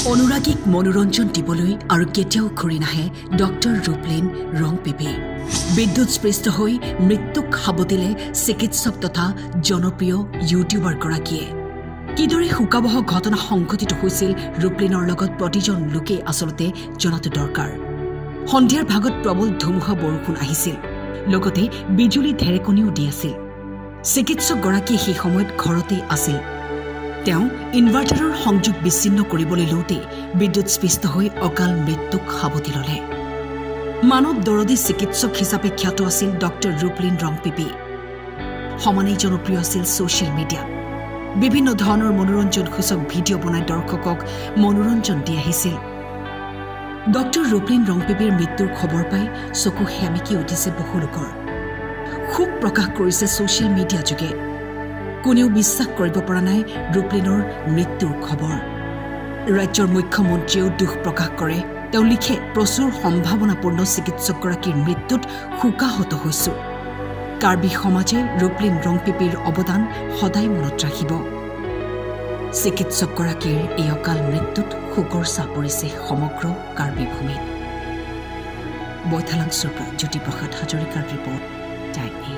অনুৰাগীক মনোৰঞ্জন দিবলৈ আৰু কেতিয়াও ঘূৰি নাহে ডক্টৰ ৰূপলীন ৰংপিপি বিদ্যুৎস্পৃষ্ট হৈ মৃত্যুক সাবটিলে চিকিৎসক তথা জনপ্ৰিয় ইউটিউবাৰগৰাকীয়ে কিদৰে শোকাবহ ঘটনা সংঘটিত হৈছিল ৰূপলীনৰ লগত প্ৰতিজন লোকে আচলতে জনাটো দৰকাৰ সন্ধিয়াৰ ভাগত প্ৰবল ধুমুহা বৰষুণ আহিছিল লগতে বিজুলী ঢেৰেকনিও দি আছিল চিকিৎসকগৰাকী সেই সময়ত ঘৰতে আছিল তেওঁ ইনভাৰ্টাৰৰ সংযোগ বিচ্ছিন্ন কৰিবলৈ লওঁতে বিদ্যুৎস্পৃষ্ট হৈ অকাল মৃত্যুক সাবটি ল'লে মানৱ দৰদী চিকিৎসক হিচাপে খ্যাত আছিল ডক্টৰ ৰূপলীন ৰংপিপি সমানেই জনপ্ৰিয় আছিল ছ'চিয়েল মিডিয়াত বিভিন্ন ধৰণৰ মনোৰঞ্জন সূচক ভিডিঅ' বনাই দৰ্শকক মনোৰঞ্জন দি আহিছিল ডক্টৰ ৰূপলীন ৰংপিপিৰ মৃত্যুৰ খবৰ পাই চকু সেমেকি উঠিছে বহু লোকৰ শোক প্ৰকাশ কৰিছে ছ'চিয়েল মিডিয়া যোগে কোনেও বিশ্বাস কৰিব পৰা নাই ৰূপলীনৰ মৃত্যুৰ খবৰ ৰাজ্যৰ মুখ্যমন্ত্ৰীয়েও দুখ প্ৰকাশ কৰে তেওঁ লিখে প্ৰচুৰ সম্ভাৱনাপূৰ্ণ চিকিৎসকগৰাকীৰ মৃত্যুত শোকাহত হৈছোঁ কাৰ্বি সমাজে ৰূপলীন ৰংপিপিৰ অৱদান সদায় মনত ৰাখিব চিকিৎসকগৰাকীৰ এই অকাল মৃত্যুত শোকৰ ছাঁ পৰিছে সমগ্ৰ কাৰ্বি ভূমিত বৈথালাংছৰ পৰা জ্যোতিপ্ৰসাদ হাজৰিকাৰ ৰিপৰ্ট টাইম